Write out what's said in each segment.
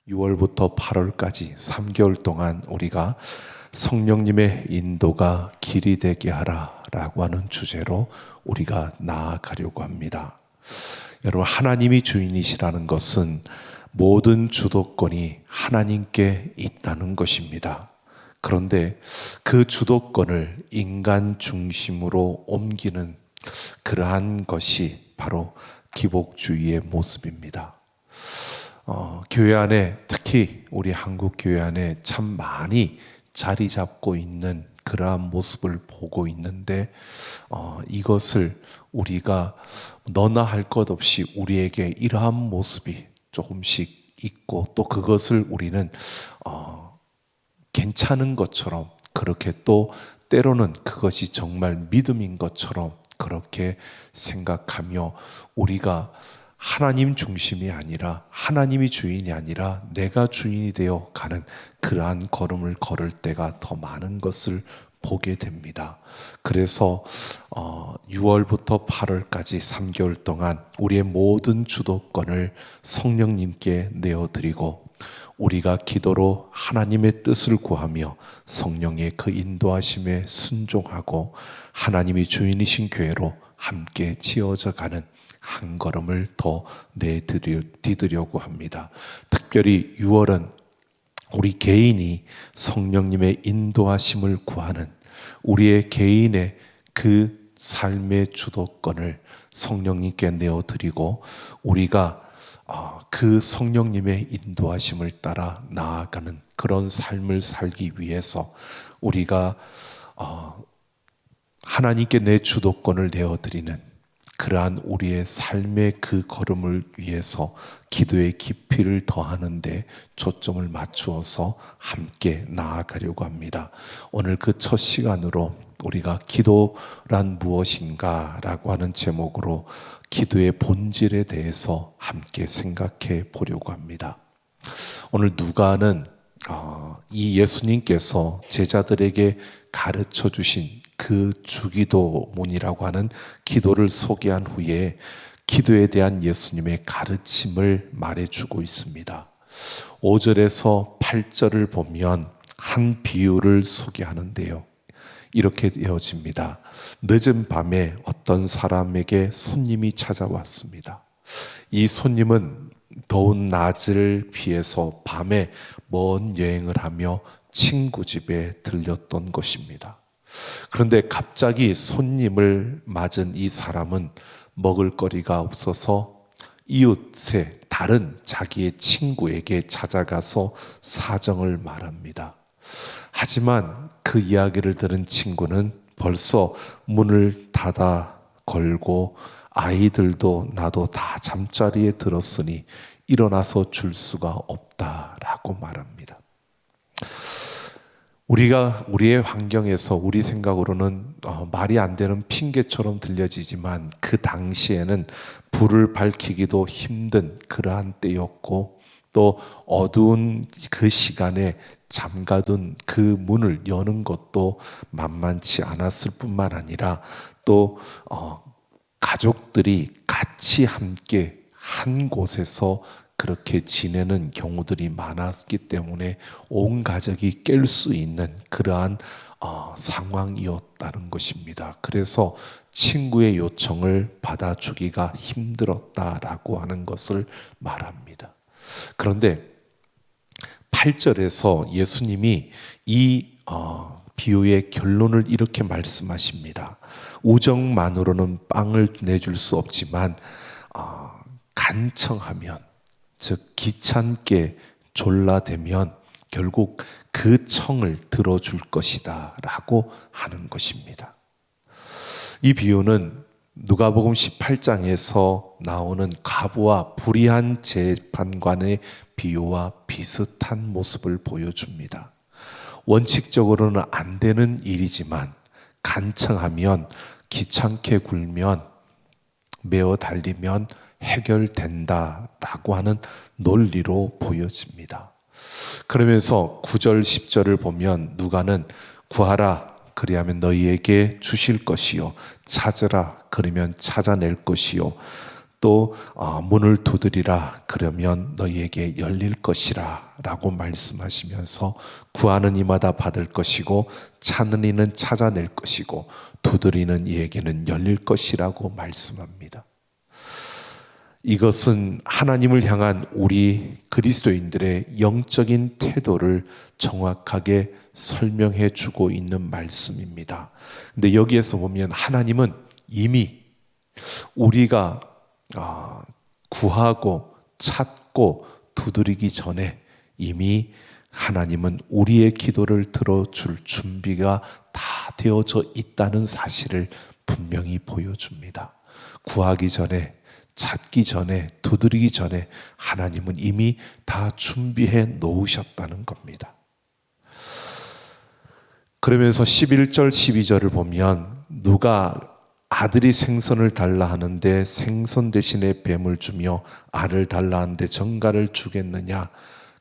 6월부터 8월까지 3개월 동안 우리가 성령님의 인도가 길이 되게 하라 라고 하는 주제로 우리가 나아가려고 합니다. 여러분, 하나님이 주인이시라는 것은 모든 주도권이 하나님께 있다는 것입니다. 그런데 그 주도권을 인간 중심으로 옮기는 그러한 것이 바로 기복주의의 모습입니다. 교회 안에, 특히 우리 한국 교회 안에 참 많이 자리 잡고 있는 그러한 모습을 보고 있는데, 이것을 우리가 너나 할 것 없이 우리에게 이러한 모습이 조금씩 있고, 또 그것을 우리는 괜찮은 것처럼, 그렇게 또 때로는 그것이 정말 믿음인 것처럼 그렇게 생각하며, 우리가 하나님 중심이 아니라, 하나님이 주인이 아니라 내가 주인이 되어 가는 그러한 걸음을 걸을 때가 더 많은 것을 보게 됩니다. 그래서 6월부터 8월까지 3개월 동안 우리의 모든 주도권을 성령님께 내어드리고, 우리가 기도로 하나님의 뜻을 구하며 성령의 그 인도하심에 순종하고 하나님이 주인이신 교회로 함께 지어져 가는 한 걸음을 더 디디려고 합니다. 특별히 6월은 우리 개인이 성령님의 인도하심을 구하는, 우리의 개인의 그 삶의 주도권을 성령님께 내어드리고, 우리가 그 성령님의 인도하심을 따라 나아가는 그런 삶을 살기 위해서 우리가 하나님께 내 주도권을 내어드리는 그러한 우리의 삶의 그 걸음을 위해서 기도의 깊이를 더하는 데 초점을 맞추어서 함께 나아가려고 합니다. 오늘 그 첫 시간으로 우리가 기도란 무엇인가 라고 하는 제목으로 기도의 본질에 대해서 함께 생각해 보려고 합니다. 오늘 누가는 이 예수님께서 제자들에게 가르쳐 주신 그 주기도문이라고 하는 기도를 소개한 후에 기도에 대한 예수님의 가르침을 말해주고 있습니다. 5절에서 8절을 보면 한 비유를 소개하는데요, 이렇게 되어집니다. 늦은 밤에 어떤 사람에게 손님이 찾아왔습니다. 이 손님은 더운 낮을 피해서 밤에 먼 여행을 하며 친구 집에 들렸던 것입니다. 그런데 갑자기 손님을 맞은 이 사람은 먹을 거리가 없어서 이웃의 다른 자기의 친구에게 찾아가서 사정을 말합니다. 하지만 그 이야기를 들은 친구는 벌써 문을 닫아 걸고 아이들도 나도 다 잠자리에 들었으니 일어나서 줄 수가 없다라고 말합니다. 우리가 우리의 환경에서 우리 생각으로는 말이 안 되는 핑계처럼 들려지지만, 그 당시에는 불을 밝히기도 힘든 그러한 때였고, 또 어두운 그 시간에 잠가둔 그 문을 여는 것도 만만치 않았을 뿐만 아니라, 또 가족들이 같이 함께 한 곳에서 그렇게 지내는 경우들이 많았기 때문에 온 가족이 깰 수 있는 그러한 상황이었다는 것입니다. 그래서 친구의 요청을 받아주기가 힘들었다라고 하는 것을 말합니다. 그런데 8절에서 예수님이 이 비유의 결론을 이렇게 말씀하십니다. 우정만으로는 빵을 내줄 수 없지만 간청하면, 즉 귀찮게 졸라대면 결국 그 청을 들어줄 것이다 라고 하는 것입니다. 이 비유는 누가복음 18장에서 나오는 과부와 불의한 재판관의 비유와 비슷한 모습을 보여줍니다. 원칙적으로는 안 되는 일이지만 간청하면, 귀찮게 굴면, 메어 달리면 해결된다라고 하는 논리로 보여집니다. 그러면서 9절 10절을 보면 누가는 구하라 그리하면 너희에게 주실 것이요, 찾으라 그러면 찾아낼 것이요, 또 문을 두드리라 그러면 너희에게 열릴 것이라 라고 말씀하시면서 구하는 이마다 받을 것이고 찾는 이는 찾아낼 것이고 두드리는 이에게는 열릴 것이라고 말씀합니다. 이것은 하나님을 향한 우리 그리스도인들의 영적인 태도를 정확하게 설명해 주고 있는 말씀입니다. 근데 여기에서 보면 하나님은 이미 우리가 구하고 찾고 두드리기 전에 이미 하나님은 우리의 기도를 들어줄 준비가 다 되어져 있다는 사실을 분명히 보여줍니다. 구하기 전에, 찾기 전에, 두드리기 전에 하나님은 이미 다 준비해 놓으셨다는 겁니다. 그러면서 11절 12절을 보면 누가 아들이 생선을 달라 하는데 생선 대신에 뱀을 주며 알을 달라 하는데 정갈을 주겠느냐,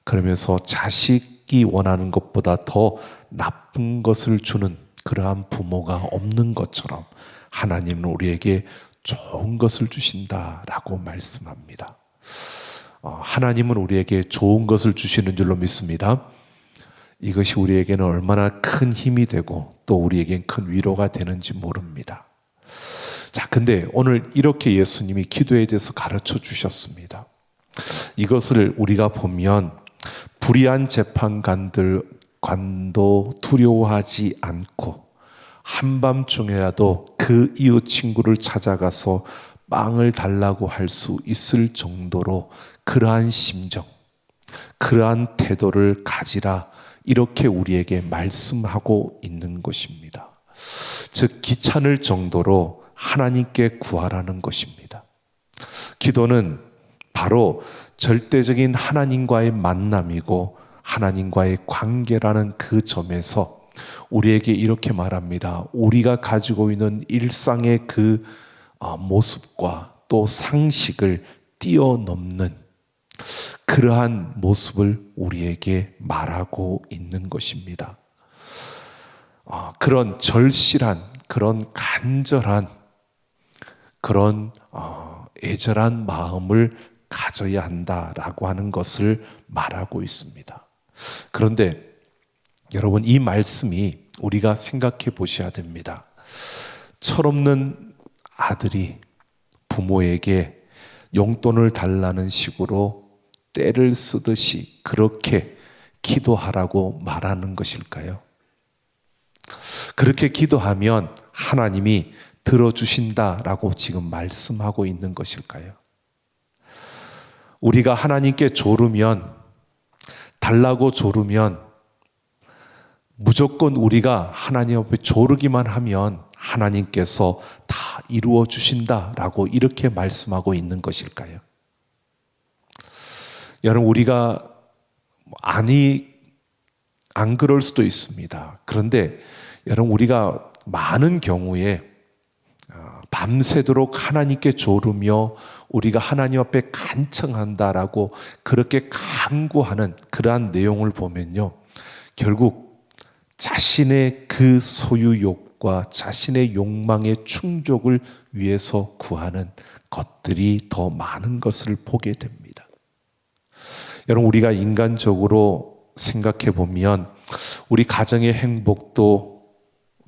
그러면서 자식이 원하는 것보다 더 나쁜 것을 주는 그러한 부모가 없는 것처럼 하나님은 우리에게 좋은 것을 주신다라고 말씀합니다. 하나님은 우리에게 좋은 것을 주시는 줄로 믿습니다. 이것이 우리에게는 얼마나 큰 힘이 되고 또 우리에겐 큰 위로가 되는지 모릅니다. 자, 근데 오늘 이렇게 예수님이 기도에 대해서 가르쳐 주셨습니다. 이것을 우리가 보면 불의한 재판관도 두려워하지 않고 한밤중에라도 그 이웃 친구를 찾아가서 빵을 달라고 할 수 있을 정도로 그러한 심정, 그러한 태도를 가지라, 이렇게 우리에게 말씀하고 있는 것입니다. 즉 귀찮을 정도로 하나님께 구하라는 것입니다. 기도는 바로 절대적인 하나님과의 만남이고 하나님과의 관계라는 그 점에서 우리에게 이렇게 말합니다. 우리가 가지고 있는 일상의 그 모습과 또 상식을 뛰어넘는 그러한 모습을 우리에게 말하고 있는 것입니다. 그런 절실한, 그런 간절한, 그런 애절한 마음을 가져야 한다라고 하는 것을 말하고 있습니다. 그런데 여러분, 이 말씀이 우리가 생각해 보셔야 됩니다. 철없는 아들이 부모에게 용돈을 달라는 식으로 때를 쓰듯이 그렇게 기도하라고 말하는 것일까요? 그렇게 기도하면 하나님이 들어주신다라고 지금 말씀하고 있는 것일까요? 우리가 하나님께 조르면, 달라고 조르면 무조건 우리가 하나님 앞에 조르기만 하면 하나님께서 다 이루어 주신다라고 이렇게 말씀하고 있는 것일까요? 여러분, 우리가 안 그럴 수도 있습니다. 그런데 여러분, 우리가 많은 경우에 밤새도록 하나님께 조르며 우리가 하나님 앞에 간청한다라고 그렇게 간구하는 그러한 내용을 보면요, 결국 자신의 그 소유욕과 자신의 욕망의 충족을 위해서 구하는 것들이 더 많은 것을 보게 됩니다. 여러분, 우리가 인간적으로 생각해 보면 우리 가정의 행복도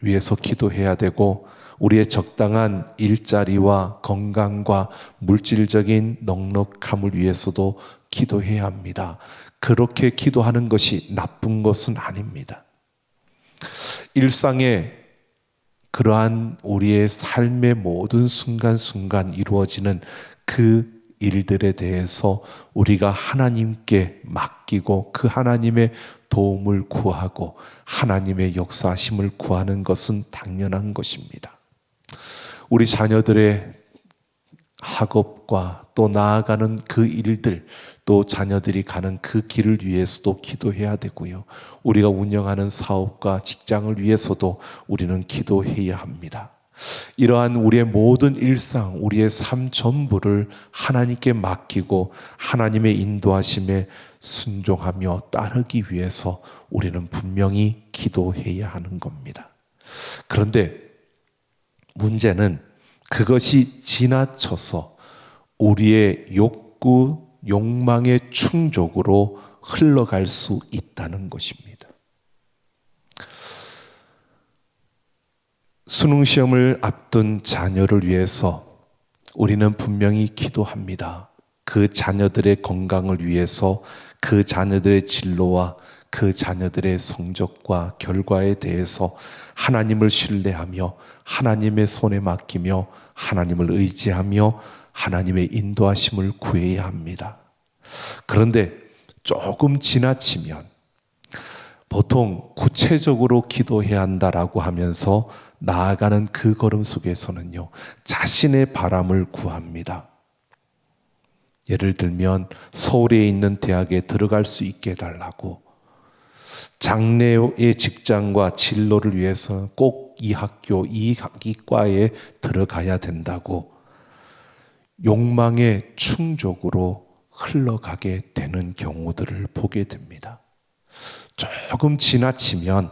위해서 기도해야 되고 우리의 적당한 일자리와 건강과 물질적인 넉넉함을 위해서도 기도해야 합니다. 그렇게 기도하는 것이 나쁜 것은 아닙니다. 일상의 그러한 우리의 삶의 모든 순간순간 이루어지는 그 일들에 대해서 우리가 하나님께 맡기고 그 하나님의 도움을 구하고 하나님의 역사하심을 구하는 것은 당연한 것입니다. 우리 자녀들의 학업과 또 나아가는 그 일들, 또 자녀들이 가는 그 길을 위해서도 기도해야 되고요. 우리가 운영하는 사업과 직장을 위해서도 우리는 기도해야 합니다. 이러한 우리의 모든 일상, 우리의 삶 전부를 하나님께 맡기고 하나님의 인도하심에 순종하며 따르기 위해서 우리는 분명히 기도해야 하는 겁니다. 그런데 문제는 그것이 지나쳐서 우리의 욕구, 욕망의 충족으로 흘러갈 수 있다는 것입니다. 수능 시험을 앞둔 자녀를 위해서 우리는 분명히 기도합니다. 그 자녀들의 건강을 위해서 그 자녀들의 진로와 그 자녀들의 성적과 결과에 대해서 하나님을 신뢰하며 하나님의 손에 맡기며 하나님을 의지하며 하나님의 인도하심을 구해야 합니다. 그런데 조금 지나치면 보통 구체적으로 기도해야 한다라고 하면서 나아가는 그 걸음 속에서는요, 자신의 바람을 구합니다. 예를 들면 서울에 있는 대학에 들어갈 수 있게 해달라고, 장래의 직장과 진로를 위해서 꼭 이 학교, 이 과에 들어가야 된다고 욕망의 충족으로 흘러가게 되는 경우들을 보게 됩니다. 조금 지나치면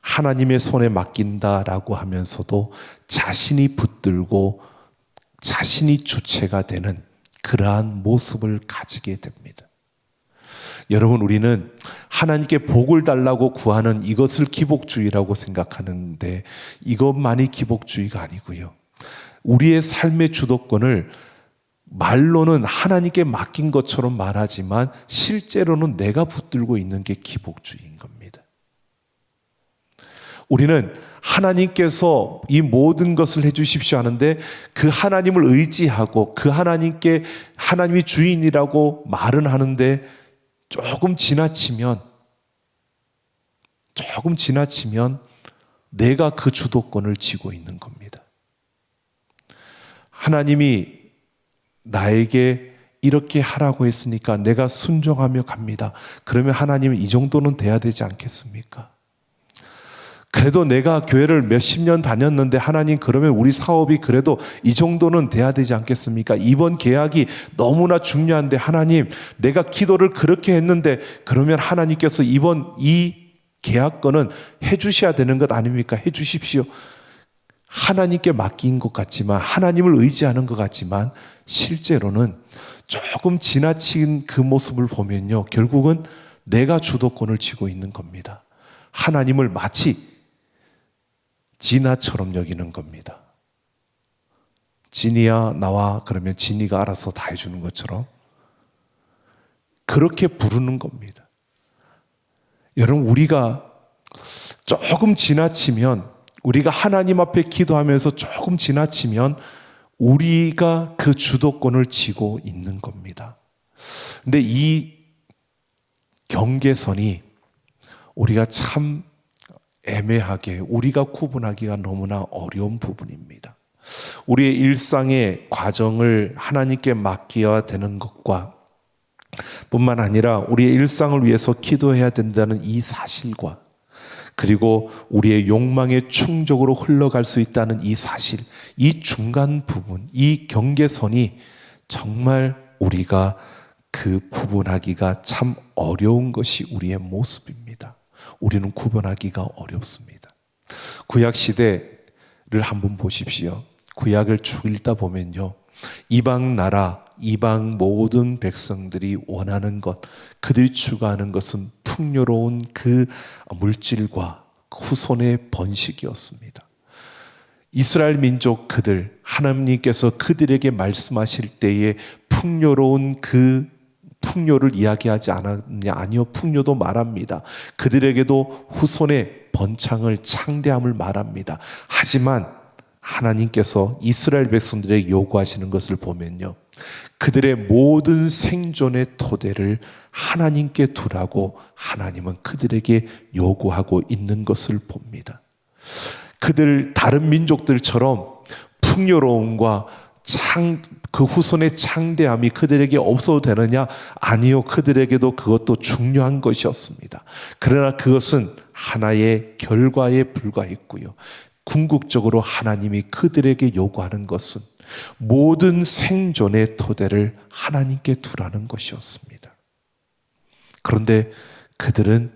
하나님의 손에 맡긴다라고 하면서도 자신이 붙들고 자신이 주체가 되는 그러한 모습을 가지게 됩니다. 여러분, 우리는 하나님께 복을 달라고 구하는 이것을 기복주의라고 생각하는데 이것만이 기복주의가 아니고요. 우리의 삶의 주도권을 말로는 하나님께 맡긴 것처럼 말하지만 실제로는 내가 붙들고 있는 게 기복주의인 겁니다. 우리는 하나님께서 이 모든 것을 해주십시오 하는데 그 하나님을 의지하고 그 하나님께 하나님이 주인이라고 말은 하는데 조금 지나치면 내가 그 주도권을 쥐고 있는 겁니다. 하나님이 나에게 이렇게 하라고 했으니까 내가 순종하며 갑니다. 그러면 하나님은 이 정도는 돼야 되지 않겠습니까? 그래도 내가 교회를 몇십 년 다녔는데 하나님, 그러면 우리 사업이 그래도 이 정도는 돼야 되지 않겠습니까? 이번 계약이 너무나 중요한데 하나님, 내가 기도를 그렇게 했는데 그러면 하나님께서 이번 이 계약권은 해주셔야 되는 것 아닙니까? 해주십시오. 하나님께 맡긴 것 같지만, 하나님을 의지하는 것 같지만 실제로는 조금 지나친 그 모습을 보면요, 결국은 내가 주도권을 쥐고 있는 겁니다. 하나님을 마치 진아처럼 여기는 겁니다. 진이야 나와 그러면 진이가 알아서 다 해주는 것처럼 그렇게 부르는 겁니다. 여러분, 우리가 조금 지나치면, 우리가 하나님 앞에 기도하면서 조금 지나치면 우리가 그 주도권을 쥐고 있는 겁니다. 근데 이 경계선이 우리가 참 애매하게 우리가 구분하기가 너무나 어려운 부분입니다. 우리의 일상의 과정을 하나님께 맡겨야 되는 것과 뿐만 아니라 우리의 일상을 위해서 기도해야 된다는 이 사실과, 그리고 우리의 욕망의 충족으로 흘러갈 수 있다는 이 사실, 이 중간 부분, 이 경계선이 정말 우리가 그 구분하기가 참 어려운 것이 우리의 모습입니다. 우리는 구분하기가 어렵습니다. 구약 시대를 한번 보십시오. 구약을 쭉 읽다 보면요, 이방 나라, 이방 모든 백성들이 원하는 것, 그들이 추구하는 것은 풍요로운 그 물질과 후손의 번식이었습니다. 이스라엘 민족 그들, 하나님께서 그들에게 말씀하실 때에 풍요로운 그 풍요를 이야기하지 않았느냐? 아니요, 풍요도 말합니다. 그들에게도 후손의 번창을, 창대함을 말합니다. 하지만 하나님께서 이스라엘 백성들에게 요구하시는 것을 보면요, 그들의 모든 생존의 토대를 하나님께 두라고 하나님은 그들에게 요구하고 있는 것을 봅니다. 그들 다른 민족들처럼 풍요로움과 그 후손의 창대함이 그들에게 없어도 되느냐? 아니요, 그들에게도 그것도 중요한 것이었습니다. 그러나 그것은 하나의 결과에 불과했고요, 궁극적으로 하나님이 그들에게 요구하는 것은 모든 생존의 토대를 하나님께 두라는 것이었습니다. 그런데 그들은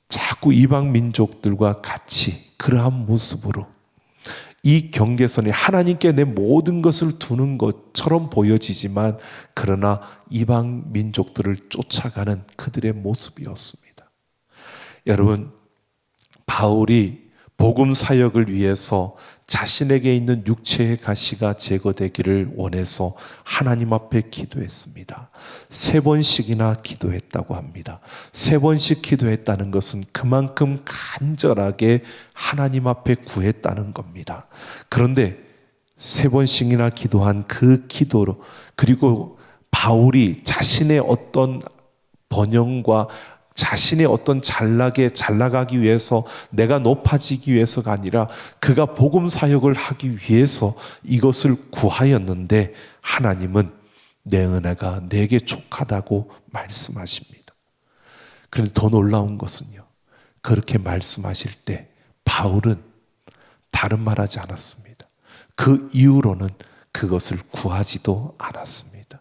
자꾸 이방 민족들과 같이 그러한 모습으로 이 경계선이 하나님께 내 모든 것을 두는 것처럼 보여지지만 그러나 이방 민족들을 쫓아가는 그들의 모습이었습니다. 여러분, 바울이 복음 사역을 위해서 자신에게 있는 육체의 가시가 제거되기를 원해서 하나님 앞에 기도했습니다. 3번씩이나 기도했다고 합니다. 3번씩 기도했다는 것은 그만큼 간절하게 하나님 앞에 구했다는 겁니다. 그런데 3번씩이나 기도한 그 기도로, 그리고 바울이 자신의 어떤 번영과 자신의 어떤 잘 나가기 위해서, 내가 높아지기 위해서가 아니라 그가 복음 사역을 하기 위해서 이것을 구하였는데 하나님은 내 은혜가 내게 족하다고 말씀하십니다. 그런데 더 놀라운 것은요, 그렇게 말씀하실 때 바울은 다른 말하지 않았습니다. 그 이후로는 그것을 구하지도 않았습니다.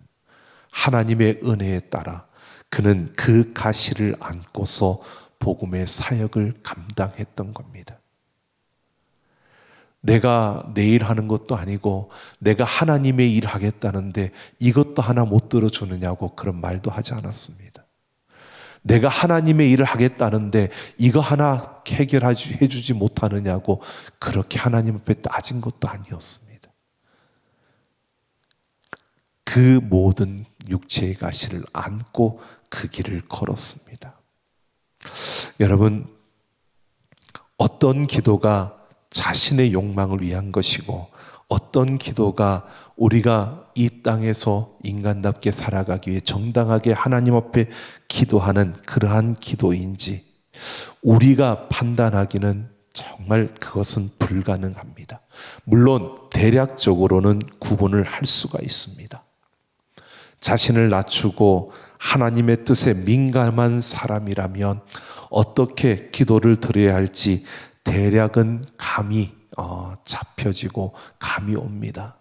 하나님의 은혜에 따라 그는 그 가시를 안고서 복음의 사역을 감당했던 겁니다. 내가 내 일 하는 것도 아니고 내가 하나님의 일 하겠다는데 이것도 하나 못 들어주느냐고 그런 말도 하지 않았습니다. 내가 하나님의 일을 하겠다는데 이거 하나 해주지 못하느냐고 그렇게 하나님 앞에 따진 것도 아니었습니다. 그 모든 육체의 가시를 안고 그 길을 걸었습니다. 여러분, 어떤 기도가 자신의 욕망을 위한 것이고 어떤 기도가 우리가 이 땅에서 인간답게 살아가기 위해 정당하게 하나님 앞에 기도하는 그러한 기도인지 우리가 판단하기는 정말 그것은 불가능합니다. 물론 대략적으로는 구분을 할 수가 있습니다. 자신을 낮추고 하나님의 뜻에 민감한 사람이라면 어떻게 기도를 드려야 할지 대략은 감이 잡혀지고 감이 옵니다.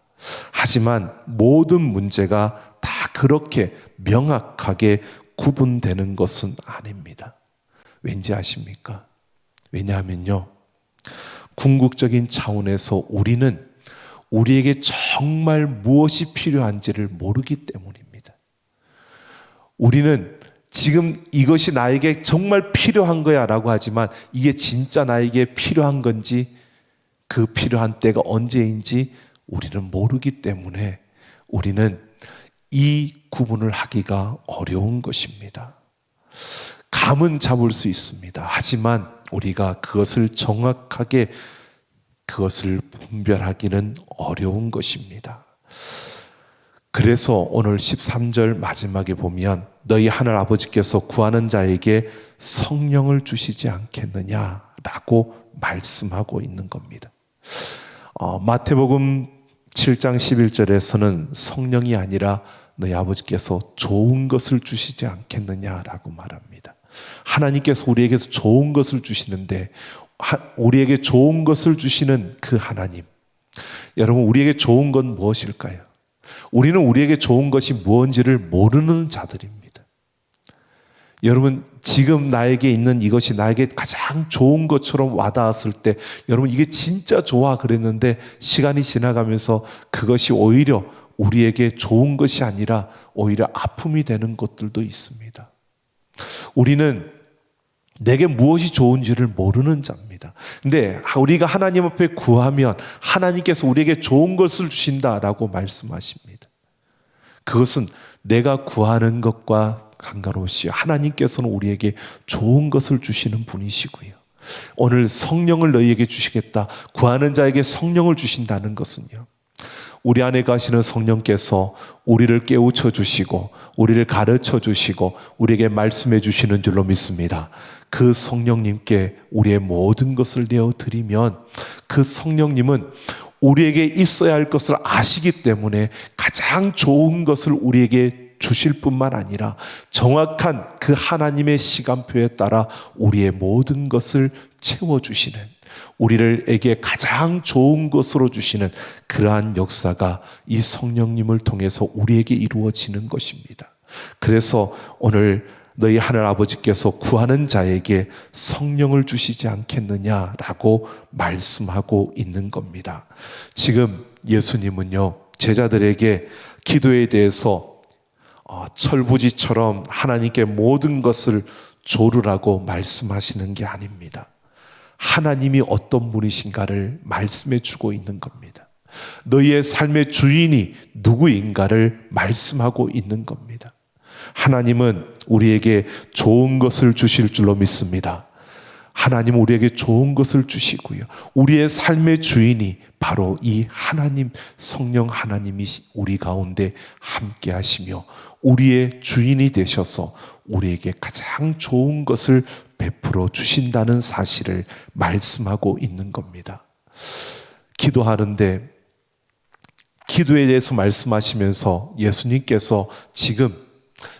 하지만 모든 문제가 다 그렇게 명확하게 구분되는 것은 아닙니다. 왠지 아십니까? 왜냐하면요, 궁극적인 차원에서 우리는 우리에게 정말 무엇이 필요한지를 모르기 때문입니다. 우리는 지금 이것이 나에게 정말 필요한 거야 라고 하지만 이게 진짜 나에게 필요한 건지 그 필요한 때가 언제인지 우리는 모르기 때문에 우리는 이 구분을 하기가 어려운 것입니다. 감은 잡을 수 있습니다. 하지만 우리가 그것을 정확하게 그것을 분별하기는 어려운 것입니다. 그래서 오늘 13절 마지막에 보면 너희 하늘 아버지께서 구하는 자에게 성령을 주시지 않겠느냐라고 말씀하고 있는 겁니다. 마태복음 7장 11절에서는 성령이 아니라 너희 아버지께서 좋은 것을 주시지 않겠느냐라고 말합니다. 하나님께서 우리에게서 좋은 것을 주시는데 우리에게 좋은 것을 주시는 그 하나님, 여러분, 우리에게 좋은 건 무엇일까요? 우리는 우리에게 좋은 것이 무엇인지를 모르는 자들입니다. 여러분, 지금 나에게 있는 이것이 나에게 가장 좋은 것처럼 와닿았을 때 여러분 이게 진짜 좋아 그랬는데 시간이 지나가면서 그것이 오히려 우리에게 좋은 것이 아니라 오히려 아픔이 되는 것들도 있습니다. 우리는 내게 무엇이 좋은지를 모르는 자입니다. 근데 우리가 하나님 앞에 구하면 하나님께서 우리에게 좋은 것을 주신다라고 말씀하십니다. 그것은 내가 구하는 것과 상관없이 하나님께서는 우리에게 좋은 것을 주시는 분이시고요. 오늘 성령을 너희에게 주시겠다, 구하는 자에게 성령을 주신다는 것은요, 우리 안에 가시는 성령께서 우리를 깨우쳐 주시고 우리를 가르쳐 주시고 우리에게 말씀해 주시는 줄로 믿습니다. 그 성령님께 우리의 모든 것을 내어드리면 그 성령님은 우리에게 있어야 할 것을 아시기 때문에 가장 좋은 것을 우리에게 주실 뿐만 아니라 정확한 그 하나님의 시간표에 따라 우리의 모든 것을 채워주시는, 우리에게 가장 좋은 것으로 주시는 그러한 역사가 이 성령님을 통해서 우리에게 이루어지는 것입니다. 그래서 오늘 너희 하늘 아버지께서 구하는 자에게 성령을 주시지 않겠느냐라고 말씀하고 있는 겁니다. 지금 예수님은요, 제자들에게 기도에 대해서 철부지처럼 하나님께 모든 것을 조르라고 말씀하시는 게 아닙니다. 하나님이 어떤 분이신가를 말씀해 주고 있는 겁니다. 너희의 삶의 주인이 누구인가를 말씀하고 있는 겁니다. 하나님은 우리에게 좋은 것을 주실 줄로 믿습니다. 하나님은 우리에게 좋은 것을 주시고요, 우리의 삶의 주인이 바로 이 하나님, 성령 하나님이 우리 가운데 함께 하시며 우리의 주인이 되셔서 우리에게 가장 좋은 것을 베풀어 주신다는 사실을 말씀하고 있는 겁니다. 기도하는데 기도에 대해서 말씀하시면서 예수님께서 지금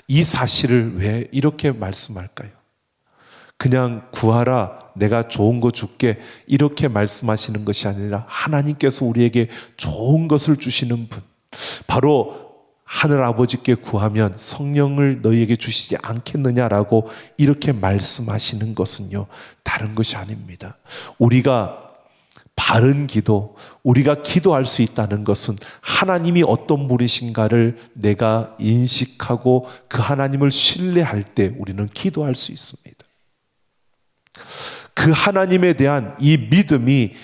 이 사실을 왜 이렇게 말씀할까요? 그냥 구하라, 내가 좋은 거 줄게, 이렇게 말씀하시는 것이 아니라 하나님께서 우리에게 좋은 것을 주시는 분, 바로 하늘 아버지께 구하면 성령을 너희에게 주시지 않겠느냐라고 이렇게 말씀하시는 것은요, 다른 것이 아닙니다. 우리가 바른 기도, 우리가 기도할 수 있다는 것은 하나님이 어떤 분이신가를 내가 인식하고 그 하나님을 신뢰할 때 우리는 기도할 수 있습니다. 그 하나님에 대한 이 믿음이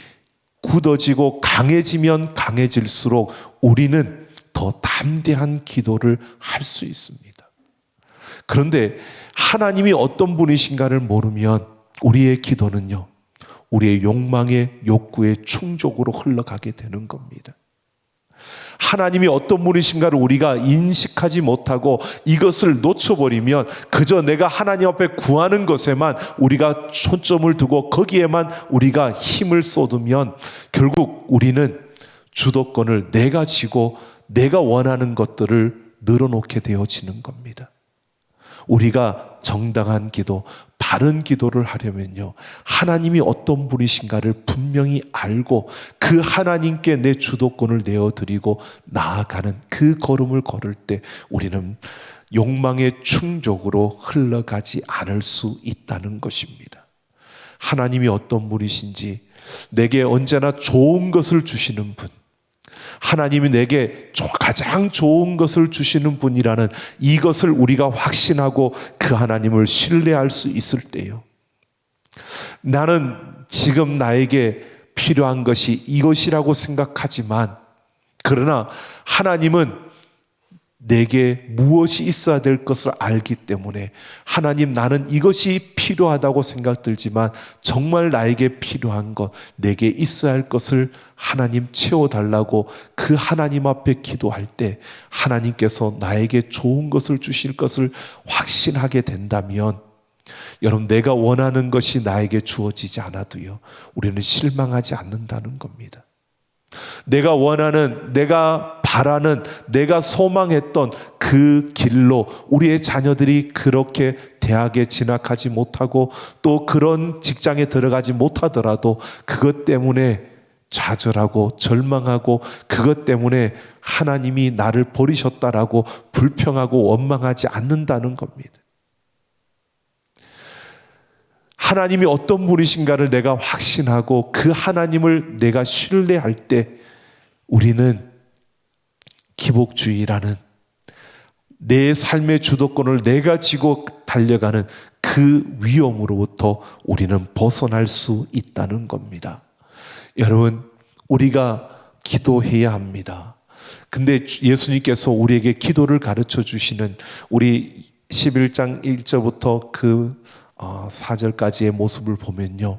굳어지고 강해지면 강해질수록 우리는 더 담대한 기도를 할 수 있습니다. 그런데 하나님이 어떤 분이신가를 모르면 우리의 기도는요, 우리의 욕망의 욕구의 충족으로 흘러가게 되는 겁니다. 하나님이 어떤 분이신가를 우리가 인식하지 못하고 이것을 놓쳐버리면 그저 내가 하나님 앞에 구하는 것에만 우리가 초점을 두고 거기에만 우리가 힘을 쏟으면 결국 우리는 주도권을 내가 쥐고 내가 원하는 것들을 늘어놓게 되어지는 겁니다. 우리가 정당한 기도, 바른 기도를 하려면요, 하나님이 어떤 분이신가를 분명히 알고 그 하나님께 내 주도권을 내어드리고 나아가는 그 걸음을 걸을 때 우리는 욕망의 충족으로 흘러가지 않을 수 있다는 것입니다. 하나님이 어떤 분이신지, 내게 언제나 좋은 것을 주시는 분, 하나님이 내게 가장 좋은 것을 주시는 분이라는 이것을 우리가 확신하고 그 하나님을 신뢰할 수 있을 때요, 나는 지금 나에게 필요한 것이 이것이라고 생각하지만 그러나 하나님은 내게 무엇이 있어야 될 것을 알기 때문에 하나님, 나는 이것이 필요하다고 생각들지만 정말 나에게 필요한 것, 내게 있어야 할 것을 하나님 채워달라고 그 하나님 앞에 기도할 때 하나님께서 나에게 좋은 것을 주실 것을 확신하게 된다면, 여러분, 내가 원하는 것이 나에게 주어지지 않아도요, 우리는 실망하지 않는다는 겁니다. 내가 원하는, 내가 바라는, 내가 소망했던 그 길로 우리의 자녀들이 그렇게 대학에 진학하지 못하고 또 그런 직장에 들어가지 못하더라도 그것 때문에 좌절하고 절망하고 그것 때문에 하나님이 나를 버리셨다라고 불평하고 원망하지 않는다는 겁니다. 하나님이 어떤 분이신가를 내가 확신하고 그 하나님을 내가 신뢰할 때 우리는 기복주의라는 내 삶의 주도권을 내가 쥐고 달려가는 그 위험으로부터 우리는 벗어날 수 있다는 겁니다. 여러분, 우리가 기도해야 합니다. 근데 예수님께서 우리에게 기도를 가르쳐 주시는 우리 11장 1절부터 그 4절까지의 모습을 보면요,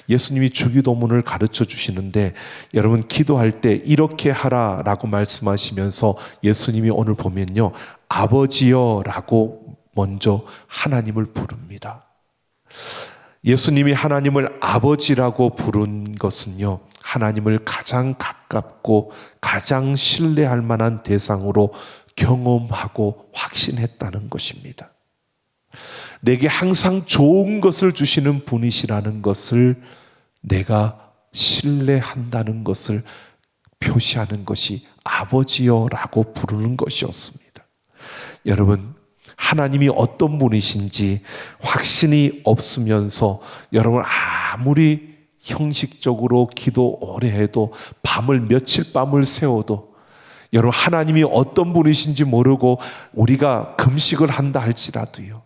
예수님이 주기도문을 가르쳐 주시는데 여러분, 기도할 때 이렇게 하라라고 말씀하시면서 예수님이 오늘 보면요, 아버지여 라고 먼저 하나님을 부릅니다. 예수님이 하나님을 아버지라고 부른 것은요, 하나님을 가장 가깝고 가장 신뢰할 만한 대상으로 경험하고 확신했다는 것입니다. 내게 항상 좋은 것을 주시는 분이시라는 것을 내가 신뢰한다는 것을 표시하는 것이 아버지여라고 부르는 것이었습니다. 여러분, 하나님이 어떤 분이신지 확신이 없으면서 여러분 아무리 형식적으로 기도 오래 해도 밤을 며칠 밤을 새워도 여러분 하나님이 어떤 분이신지 모르고 우리가 금식을 한다 할지라도요,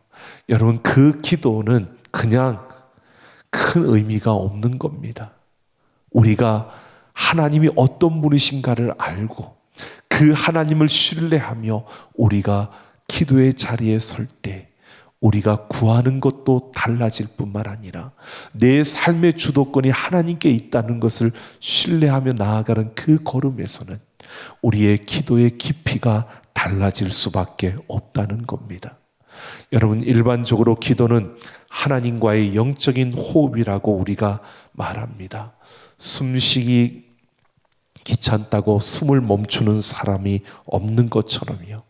여러분 그 기도는 그냥 큰 의미가 없는 겁니다. 우리가 하나님이 어떤 분이신가를 알고 그 하나님을 신뢰하며 우리가 기도의 자리에 설 때 우리가 구하는 것도 달라질 뿐만 아니라 내 삶의 주도권이 하나님께 있다는 것을 신뢰하며 나아가는 그 걸음에서는 우리의 기도의 깊이가 달라질 수밖에 없다는 겁니다. 여러분, 일반적으로 기도는 하나님과의 영적인 호흡이라고 우리가 말합니다. 숨쉬기 귀찮다고 숨을 멈추는 사람이 없는 것처럼요,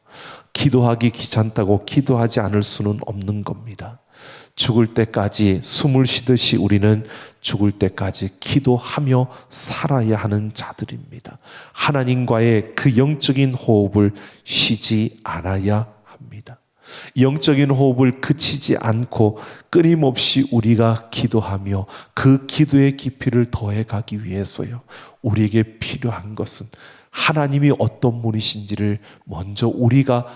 기도하기 귀찮다고 기도하지 않을 수는 없는 겁니다. 죽을 때까지 숨을 쉬듯이 우리는 죽을 때까지 기도하며 살아야 하는 자들입니다. 하나님과의 그 영적인 호흡을 쉬지 않아야 합니다. 영적인 호흡을 그치지 않고 끊임없이 우리가 기도하며 그 기도의 깊이를 더해가기 위해서요, 우리에게 필요한 것은 하나님이 어떤 분이신지를 먼저 우리가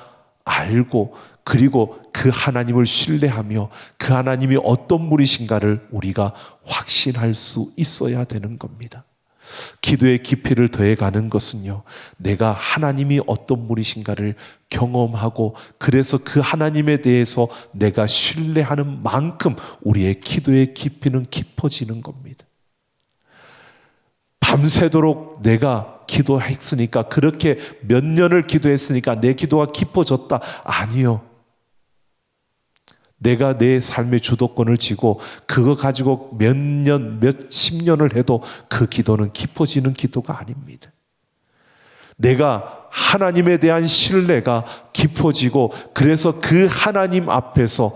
알고, 그리고 그 하나님을 신뢰하며 그 하나님이 어떤 분이신가를 우리가 확신할 수 있어야 되는 겁니다. 기도의 깊이를 더해가는 것은요, 내가 하나님이 어떤 분이신가를 경험하고 그래서 그 하나님에 대해서 내가 신뢰하는 만큼 우리의 기도의 깊이는 깊어지는 겁니다. 밤새도록 내가 기도했으니까, 그렇게 몇 년을 기도했으니까 내 기도가 깊어졌다. 아니요. 내가 내 삶의 주도권을 쥐고 그거 가지고 몇 년, 몇십 년을 해도 그 기도는 깊어지는 기도가 아닙니다. 내가 하나님에 대한 신뢰가 깊어지고 그래서 그 하나님 앞에서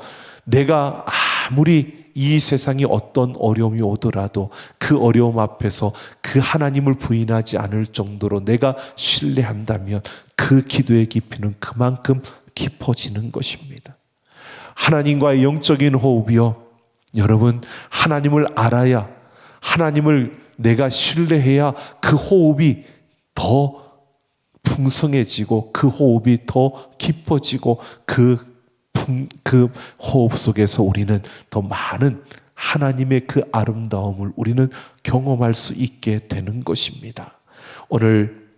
내가 아무리 이 세상에 어떤 어려움이 오더라도 그 어려움 앞에서 그 하나님을 부인하지 않을 정도로 내가 신뢰한다면 그 기도의 깊이는 그만큼 깊어지는 것입니다. 하나님과의 영적인 호흡이요, 여러분 하나님을 알아야, 하나님을 내가 신뢰해야 그 호흡이 더 풍성해지고 그 호흡이 더 깊어지고 그 호흡 속에서 우리는 더 많은 하나님의 그 아름다움을 우리는 경험할 수 있게 되는 것입니다. 오늘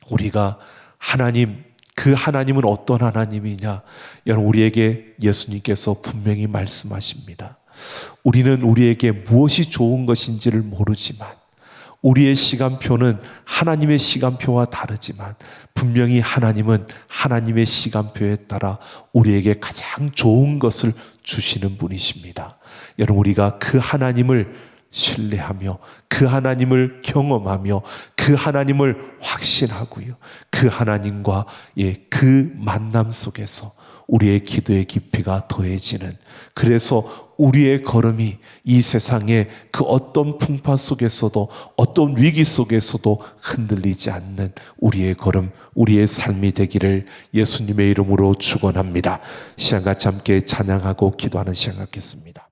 우리가 하나님, 그 하나님은 어떤 하나님이냐? 여러분, 우리에게 예수님께서 분명히 말씀하십니다. 우리는 우리에게 무엇이 좋은 것인지를 모르지만, 우리의 시간표는 하나님의 시간표와 다르지만 분명히 하나님은 하나님의 시간표에 따라 우리에게 가장 좋은 것을 주시는 분이십니다. 여러분, 우리가 그 하나님을 신뢰하며 그 하나님을 경험하며 그 하나님을 확신하고요, 그 하나님과의 그 만남 속에서 우리의 기도의 깊이가 더해지는, 그래서 우리의 걸음이 이 세상의 그 어떤 풍파 속에서도 어떤 위기 속에서도 흔들리지 않는 우리의 걸음, 우리의 삶이 되기를 예수님의 이름으로 축원합니다. 시간 같이 함께 찬양하고 기도하는 시간 갖겠습니다.